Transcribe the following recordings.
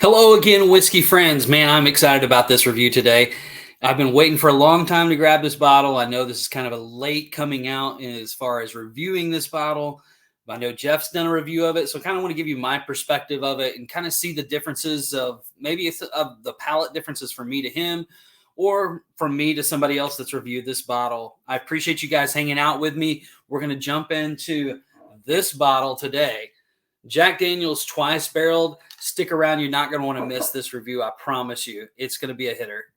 Hello again, whiskey friends. Man, I'm excited about this review today. I've been waiting for a long time to grab this bottle. I know this is kind of a late coming out as far as reviewing this bottle. I know Jeff's done a review of it, so I kind of want to give you my perspective of it and kind of see the differences of maybe it's of the palate differences from me to him or from me to somebody else that's reviewed this bottle. I appreciate you guys hanging out with me. We're going to jump into this bottle today. Jack Daniel's Twice Barreled. Stick around. You're not going to want to miss this review. I promise you. It's going to be a hitter.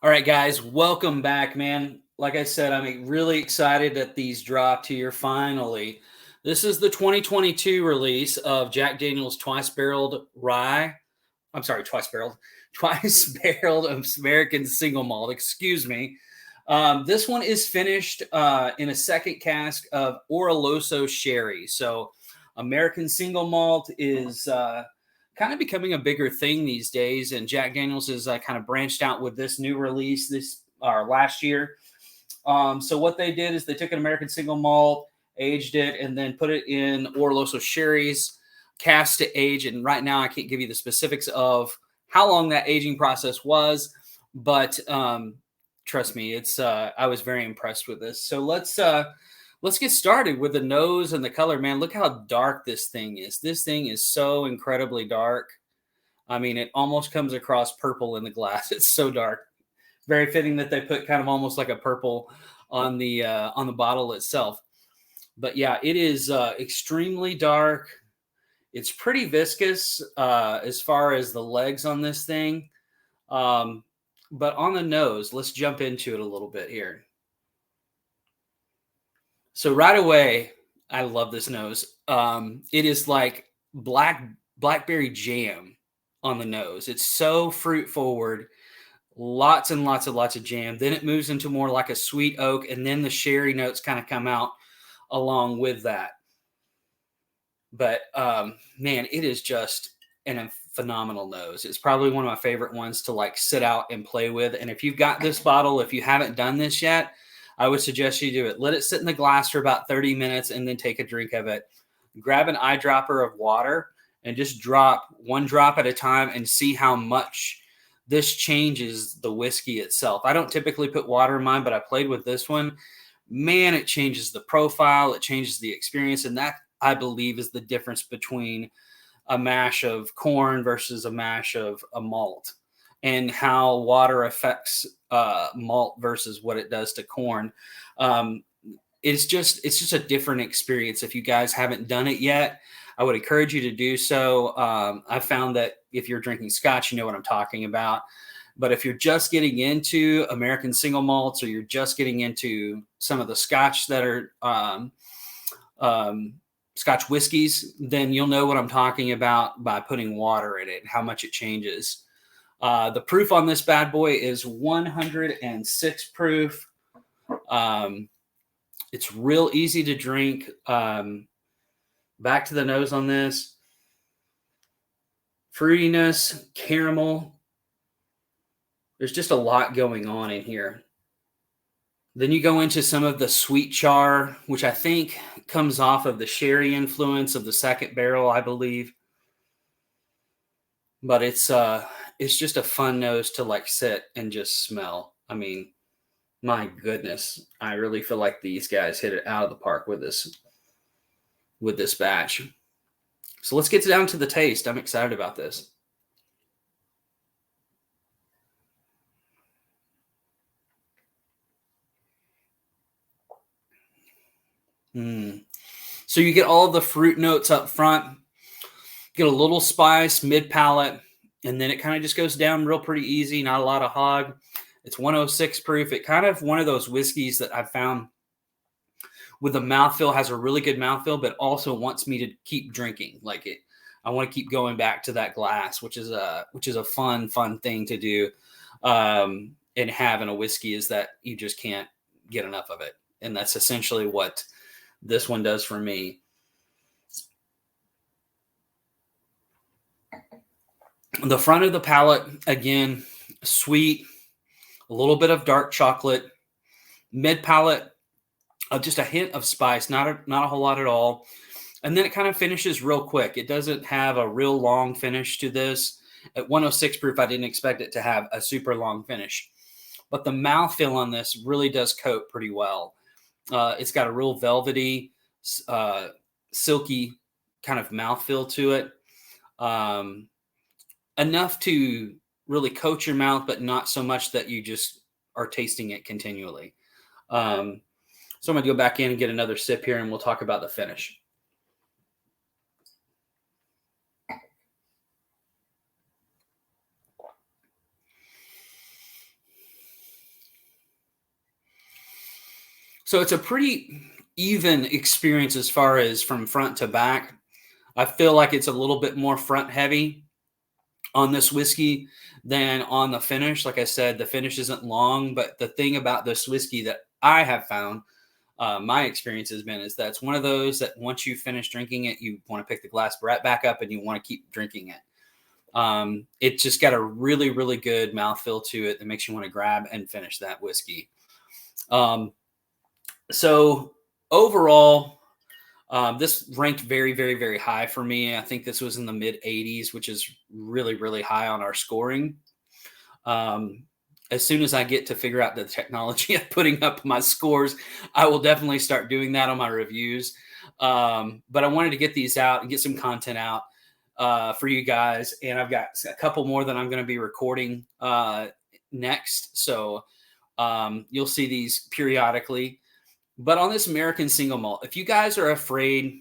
All right, guys. Welcome back, man. Like I said, I'm really excited that these dropped here finally. This is the 2022 release of Jack Daniel's Twice Barreled Rye. I'm sorry, Twice Barreled. Twice Barreled American Single Malt. Excuse me. This one is finished in a second cask of Oloroso Sherry. So American Single Malt is kind of becoming a bigger thing these days. And Jack Daniel's is kind of branched out with this new release last year. So what they did is they took an American Single Malt, aged it, and then put it in Oloroso Sherry's cask to age. And right now I can't give you the specifics of how long that aging process was, but trust me, it's I was very impressed with this. So let's get started with the nose and the color. Man, look how dark this thing is. This thing is so incredibly dark. I mean, it almost comes across purple in the glass. It's so dark. Very fitting that they put kind of almost like a purple on the bottle itself. But yeah, it is extremely dark. It's pretty viscous as far as the legs on this thing. But on the nose, let's jump into it a little bit here. So right away, I love this nose. It is like blackberry jam on the nose. It's so fruit forward. Lots and lots of jam. Then it moves into more like a sweet oak, and then the sherry notes kind of come out along with that. But man, it is just a phenomenal nose. It's probably one of my favorite ones to like sit out and play with. And if you've got this bottle, if you haven't done this yet, I would suggest you do it. Let it sit in the glass for about 30 minutes and then take a drink of it. Grab an eyedropper of water and just drop one drop at a time and see how much this changes the whiskey itself. I don't typically put water in mine, but I played with this one. Man, it changes the profile. It changes the experience. And that, I believe, is the difference between a mash of corn versus a mash of a malt and how water affects malt versus what it does to corn. It's just a different experience. If you guys haven't done it yet, I would encourage you to do so. I found that if you're drinking scotch, you know what I'm talking about. But if you're just getting into American single malts or you're just getting into some of the scotch that are scotch whiskeys, then you'll know what I'm talking about by putting water in it and how much it changes. The proof on this bad boy is 106 proof. It's real easy to drink. Back to the nose on this. Fruitiness, caramel. There's just a lot going on in here. Then you go into some of the sweet char, which I think comes off of the sherry influence of the second barrel, I believe. But it's just a fun nose to like sit and just smell. I mean, my goodness, I really feel like these guys hit it out of the park with this batch. So let's get down to the taste. I'm excited about this. So you get all the fruit notes up front, get a little spice, mid palate, and then it kind of just goes down real pretty easy. Not a lot of hog. It's 106 proof. It kind of one of those whiskeys that I've found with the mouthfeel, has a really good mouthfeel, but also wants me to keep drinking. Like it, I want to keep going back to that glass, which is a fun thing to do. And have in a whiskey is that you just can't get enough of it. And that's essentially what this one does for me. The front of the palate, again, sweet, a little bit of dark chocolate, mid palate, just a hint of spice, not a whole lot at all. And then it kind of finishes real quick. It doesn't have a real long finish to this. At 106 proof, I didn't expect it to have a super long finish. But the mouthfeel on this really does coat pretty well. It's got a real velvety, silky kind of mouthfeel to it. Enough to really coat your mouth, but not so much that you just are tasting it continually. So I'm going to go back in and get another sip here, and we'll talk about the finish. So it's a pretty even experience as far as from front to back. I feel like it's a little bit more front heavy on this whiskey than on the finish. Like I said, the finish isn't long, but the thing about this whiskey that I have found, my experience has been, is that it's one of those that once you finish drinking it, you want to pick the glass right back up and you want to keep drinking it. It's just got a really, really good mouthfeel to it that makes you want to grab and finish that whiskey. So overall, this ranked very, very, very high for me. I think this was in the mid 80s, which is really, really high on our scoring. As soon as I get to figure out the technology of putting up my scores, I will definitely start doing that on my reviews. But I wanted to get these out and get some content out for you guys. And I've got a couple more that I'm going to be recording next. So you'll see these periodically. But on this American single malt, if you guys are afraid,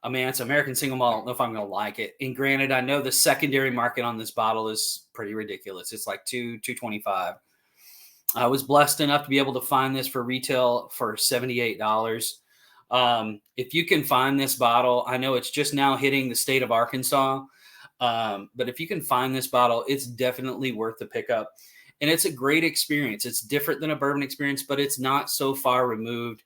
man, it's American single malt, I don't know if I'm going to like it. And granted, I know the secondary market on this bottle is pretty ridiculous. It's like $225. I was blessed enough to be able to find this for retail for $78. If you can find this bottle, I know it's just now hitting the state of Arkansas. But if you can find this bottle, it's definitely worth the pickup. And it's a great experience. It's different than a bourbon experience, but it's not so far removed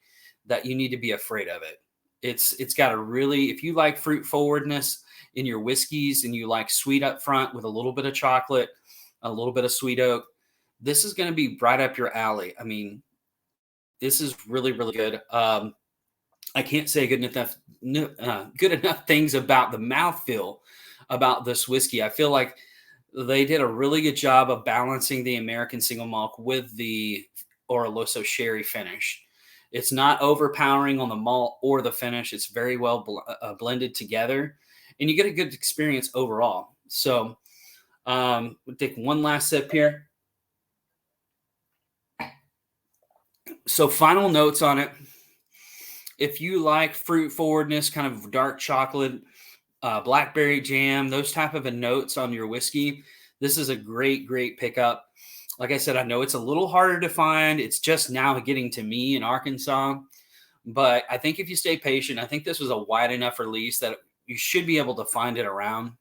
that you need to be afraid of it. It's got a really, if you like fruit forwardness in your whiskeys and you like sweet up front with a little bit of chocolate, a little bit of sweet oak, this is going to be right up your alley. I mean, this is really, really good. I can't say good enough things about the mouthfeel about this whiskey. I feel like they did a really good job of balancing the American single malt with the Oloroso sherry finish. It's not overpowering on the malt or the finish. It's very well blended together, and you get a good experience overall. So we'll take one last sip here. So final notes on it. If you like fruit forwardness, kind of dark chocolate, blackberry jam, those type of notes on your whiskey, this is a great, great pickup. Like I said, I know it's a little harder to find. It's just now getting to me in Arkansas. But I think if you stay patient, I think this was a wide enough release that you should be able to find it around.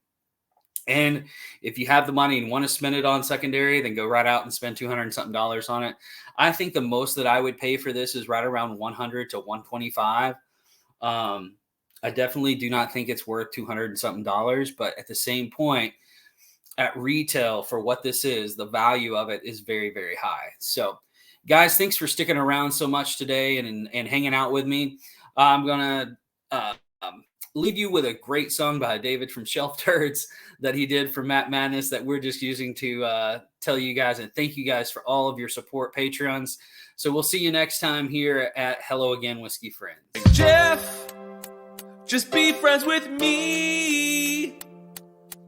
And if you have the money and want to spend it on secondary, then go right out and spend $200 and something on it. I think the most that I would pay for this is right around $100 to $125. I definitely do not think it's worth $200 and something, but at the same point, at retail for what this is, the value of it is very, very high. So guys, thanks for sticking around so much today and hanging out with me. I'm going to leave you with a great song by David from Shelf Turds that he did for Matt Madness that we're just using to tell you guys and thank you guys for all of your support, Patreons. So we'll see you next time here at Hello Again, Whiskey Friends. Jeff, just be friends with me.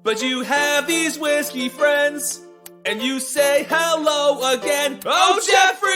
But you have these whiskey friends, and you say hello again. Oh, Jeffrey!